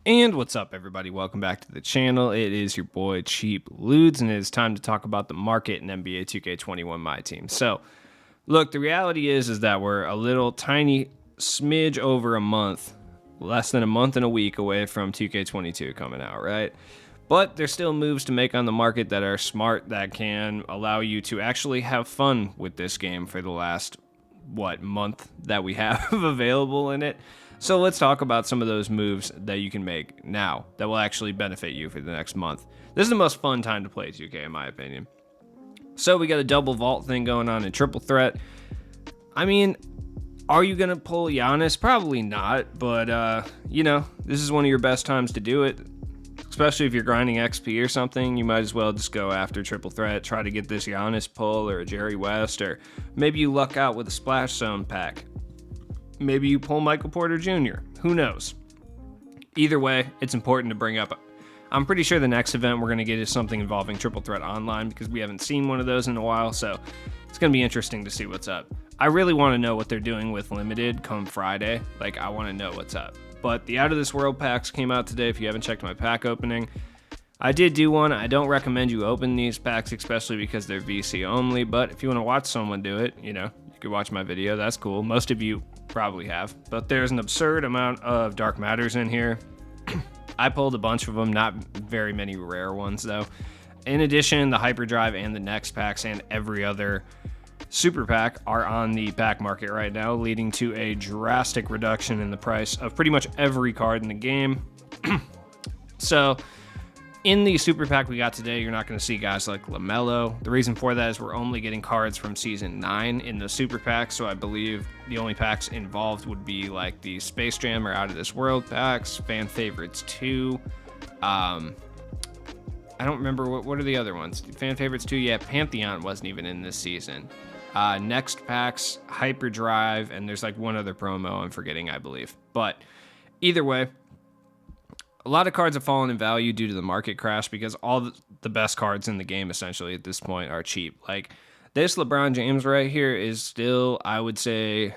And what's up, everybody? Welcome back to the channel. It is your boy Cheap Ludes, and it is time to talk about the market in NBA 2K21 My Team. So, look, the reality is that we're a little tiny smidge over a month, less than a month and a week away from 2K22 coming out, right? But there's still moves to make on the market that are smart, that can allow you to actually have fun with this game for the last, month that we have available in it. So let's talk about some of those moves that you can make now that will actually benefit you for the next month. This is the most fun time to play 2K, in my opinion. So we got a double vault thing going on in triple threat. I mean, are you going to pull Giannis? Probably not, but, this is one of your best times to do it. Especially if you're grinding XP or something, you might as well just go after triple threat, try to get this Giannis pull or a Jerry West, or maybe you luck out with a splash zone pack. Maybe you pull Michael Porter Jr. Who knows? Either way, it's important to bring up. I'm pretty sure the next event we're going to get is something involving triple threat online because we haven't seen one of those in a while, so it's going to be interesting to see what's up. I really want to know what they're doing with Limited come Friday. I want to know what's up. But the Out of This World packs came out today if you haven't checked my pack opening. I did do one. I don't recommend you open these packs, especially because they're VC only, but if you want to watch someone do it, you could watch my video. That's cool. Most of you probably have, but there's an absurd amount of Dark Matters in here. I pulled a bunch of them, not very many rare ones though. In addition, the Hyperdrive and the Next packs and every other super pack are on the pack market right now, leading to a drastic reduction in the price of pretty much every card in the game. So in the super pack we got today, you're not going to see guys like LaMelo. The reason for that is we're only getting cards from season 9 in the super pack, so I believe the only packs involved would be like the Space Jam or Out of This World packs, Fan Favorites 2. I don't remember what are the other ones. Fan Favorites 2, yeah, Pantheon wasn't even in this season. Next packs, Hyperdrive, and there's like one other promo I'm forgetting, I believe. But either way, a lot of cards have fallen in value due to the market crash because all the best cards in the game essentially at this point are cheap. Like this LeBron James right here is still, I would say,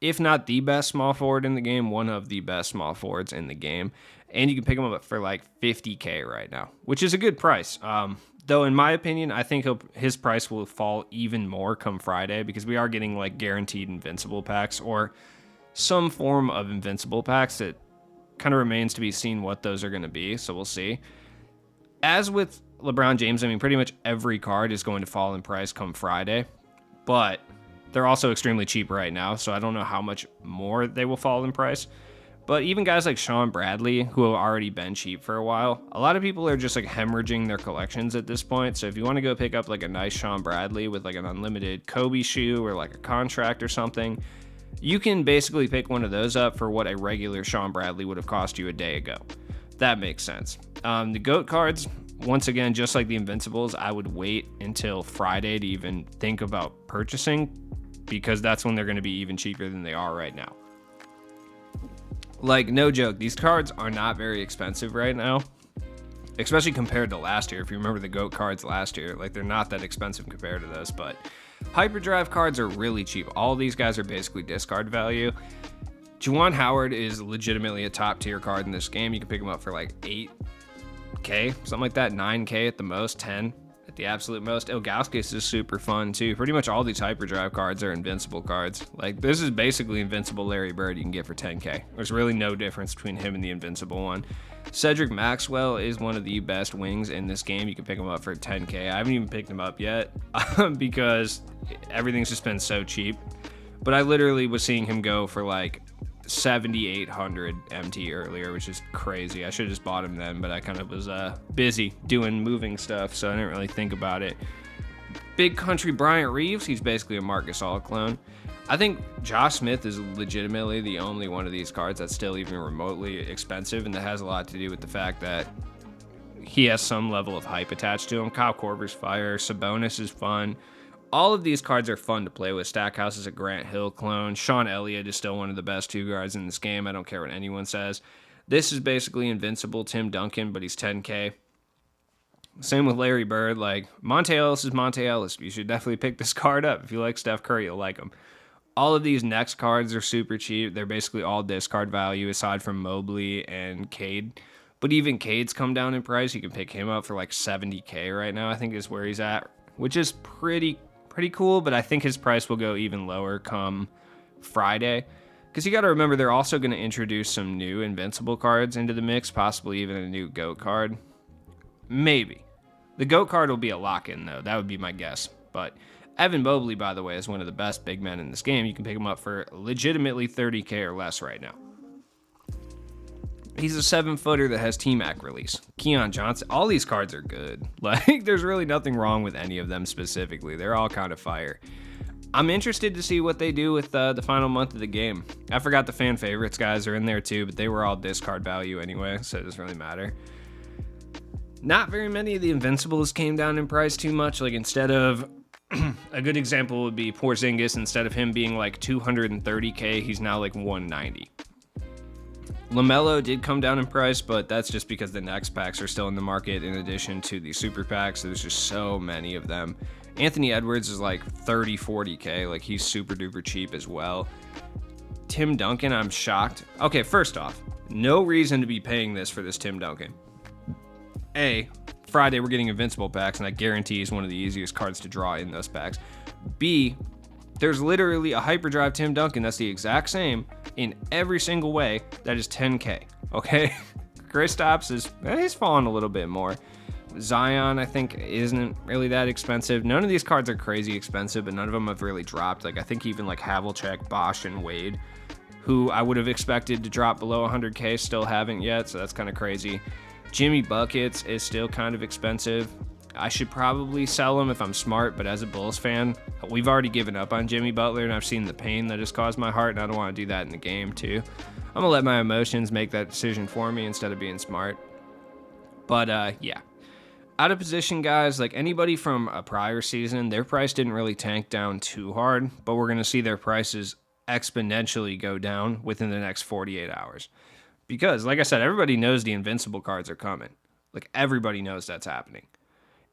if not the best small forward in the game, one of the best small forwards in the game. And you can pick him up for like $50K right now, which is a good price. Though in my opinion, I think his price will fall even more come Friday because we are getting like guaranteed Invincible packs or some form of Invincible packs that kind of remains to be seen what those are going to be, so we'll see. As with LeBron James, I mean, pretty much every card is going to fall in price come Friday, but they're also extremely cheap right now, so I don't know how much more they will fall in price. But even guys like Sean Bradley, who have already been cheap for a while, a lot of people are just like hemorrhaging their collections at this point, so if you want to go pick up like a nice Sean Bradley with like an unlimited Kobe shoe or like a contract or something, you can basically pick one of those up for what a regular Sean Bradley would have cost you a day ago. That makes sense. The GOAT cards, once again, just like the Invincibles, I would wait until Friday to even think about purchasing because that's when they're going to be even cheaper than they are right now. Like, no joke, these cards are not very expensive right now, especially compared to last year. If you remember the GOAT cards last year, like they're not that expensive compared to this, but Hyperdrive cards are really cheap. All these guys are basically discard value. Juwan Howard is legitimately a top tier card in this game. You can pick him up for like 8K, something like that, 9K at the most, 10 at the absolute most. Ilgauskas is super fun too. Pretty much all these Hyperdrive cards are Invincible cards. Like this is basically Invincible Larry Bird you can get for 10K. There's really no difference between him and the Invincible one. Cedric Maxwell is one of the best wings in this game. You can pick him up for 10K. I haven't even picked him up yet because everything's just been so cheap. But I literally was seeing him go for like 7,800 MT earlier, which is crazy. I should have just bought him then, but I kind of was busy doing moving stuff, so I didn't really think about it. Big Country Bryant Reeves, he's basically a Marcus All clone. I think Josh Smith is legitimately the only one of these cards that's still even remotely expensive, and that has a lot to do with the fact that he has some level of hype attached to him. Kyle Korver's fire, Sabonis is fun. All of these cards are fun to play with. Stackhouse is a Grant Hill clone. Sean Elliott is still one of the best 2 guards in this game. I don't care what anyone says. This is basically Invincible Tim Duncan, but he's 10K. Same with Larry Bird. Like, Monte Ellis is Monte Ellis. You should definitely pick this card up. If you like Steph Curry, you'll like him. All of these next cards are super cheap. They're basically all discard value aside from Mobley and Cade. But even Cade's come down in price. You can pick him up for like 70K right now, I think is where he's at, which is pretty cool. But I think his price will go even lower come Friday. Because you got to remember, they're also going to introduce some new Invincible cards into the mix, possibly even a new GOAT card. Maybe. The GOAT card will be a lock-in, though. That would be my guess. But Evan Mobley, by the way, is one of the best big men in this game. You can pick him up for legitimately 30K or less right now. He's a 7-footer that has T-Mac release. Keon Johnson. All these cards are good. Like, there's really nothing wrong with any of them specifically. They're all kind of fire. I'm interested to see what they do with the final month of the game. I forgot the fan favorites guys are in there too, but they were all discard value anyway, so it doesn't really matter. Not very many of the Invincibles came down in price too much. Like, instead of a good example would be Porzingis. Instead of him being like 230K, he's now like 190. LaMelo did come down in price, but that's just because the next packs are still in the market in addition to the super packs. There's just so many of them. Anthony Edwards is like 30, 40K. Like, he's super duper cheap as well. Tim Duncan, I'm shocked. Okay, first off, no reason to be paying this for this Tim Duncan. A, Friday we're getting Invincible packs, and I guarantee he's one of the easiest cards to draw in those packs. B, there's literally a Hyperdrive Tim Duncan that's the exact same in every single way that is 10K, okay? Kristaps he's fallen a little bit more. Zion, I think, isn't really that expensive. None of these cards are crazy expensive, but none of them have really dropped. Like, I think even like Havlicek, Bosch, and Wade, who I would have expected to drop below 100K, still haven't yet, so that's kind of crazy. Jimmy Buckets is still kind of expensive. I should probably sell him if I'm smart, but as a Bulls fan, we've already given up on Jimmy Butler, and I've seen the pain that has caused my heart, and I don't want to do that in the game, too. I'm going to let my emotions make that decision for me instead of being smart. But, yeah. Out of position guys, like anybody from a prior season, their price didn't really tank down too hard, but we're going to see their prices exponentially go down within the next 48 hours. Because, like I said, everybody knows the Invincible cards are coming. Like, everybody knows that's happening.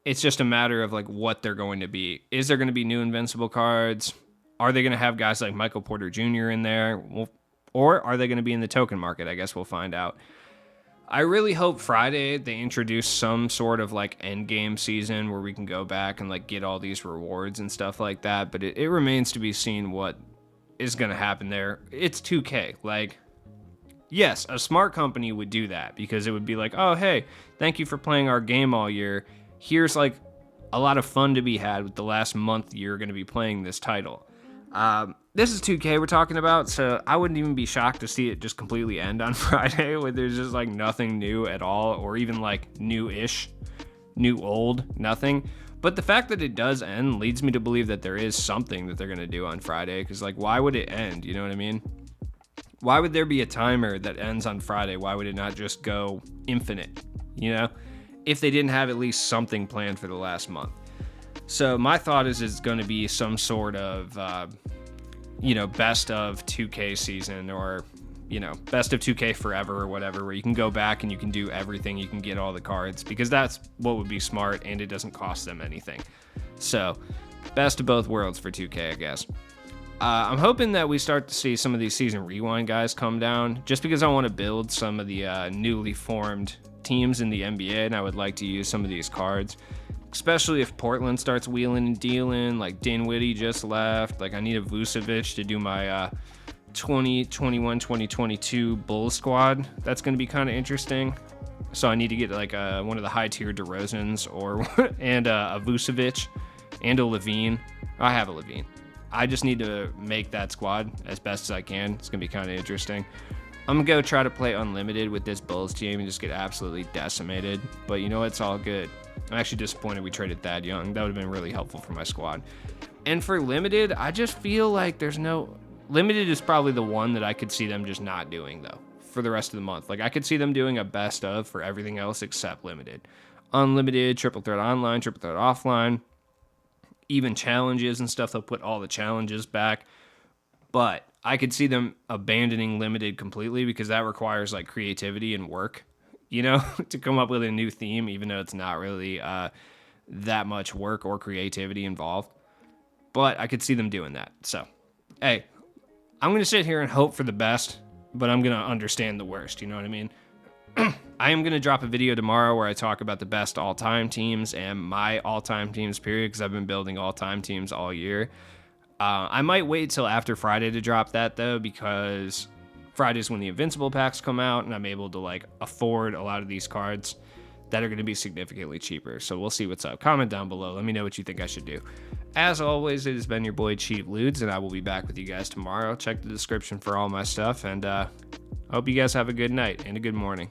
It's just a matter of, like, what they're going to be. Is there going to be new Invincible cards? Are they going to have guys like Michael Porter Jr. in there? Well, or are they going to be in the token market? I guess we'll find out. I really hope Friday they introduce some sort of like end game season where we can go back and like get all these rewards and stuff like that. But it remains to be seen what is going to happen there. It's 2K. Like, yes, a smart company would do that because it would be like, oh, hey, thank you for playing our game all year. Here's like a lot of fun to be had with the last month you're going to be playing this title. This is 2K we're talking about, so I wouldn't even be shocked to see it just completely end on Friday where there's just like nothing new at all, or even like new-ish, old, nothing. But the fact that it does end leads me to believe that there is something that they're going to do on Friday, because like, why would it end? You know what I mean? Why would there be a timer that ends on Friday? Why would it not just go infinite, you know, if they didn't have at least something planned for the last month? So my thought is it's going to be some sort of, best of 2K season, or, best of 2K forever or whatever, where you can go back and you can do everything. You can get all the cards, because that's what would be smart, and it doesn't cost them anything. So best of both worlds for 2K, I guess. I'm hoping that we start to see some of these season rewind guys come down, just because I want to build some of the newly formed teams in the NBA, and I would like to use some of these cards. Especially if Portland starts wheeling and dealing, like Dinwiddie just left. Like, I need a Vucevic to do my 2021, 2022 Bulls squad. That's going to be kind of interesting. So I need to get like one of the high tier DeRozans and a Vucevic and a Levine. I have a Levine. I just need to make that squad as best as I can. It's going to be kind of interesting. I'm going to go try to play unlimited with this Bulls team and just get absolutely decimated. But you know, it's all good. I'm actually disappointed we traded Thad Young. That would have been really helpful for my squad. And for limited, I just feel like limited is probably the one that I could see them just not doing, though, for the rest of the month. Like, I could see them doing a best of for everything else except limited. Unlimited, triple threat online, triple threat offline, even challenges and stuff. They'll put all the challenges back. But I could see them abandoning limited completely, because that requires like creativity and work, to come up with a new theme, even though it's not really that much work or creativity involved. But I could see them doing that. So, hey, I'm going to sit here and hope for the best, but I'm going to understand the worst. You know what I mean? I am going to drop a video tomorrow where I talk about the best all-time teams and my all-time teams, period, because I've been building all-time teams all year. I might wait till after Friday to drop that, though, because Friday's when the Invincible packs come out, and I'm able to, like, afford a lot of these cards that are going to be significantly cheaper. So we'll see what's up. Comment down below. Let me know what you think I should do. As always, it has been your boy Cheap Ludes, and I will be back with you guys tomorrow. Check the description for all my stuff, and I hope you guys have a good night and a good morning.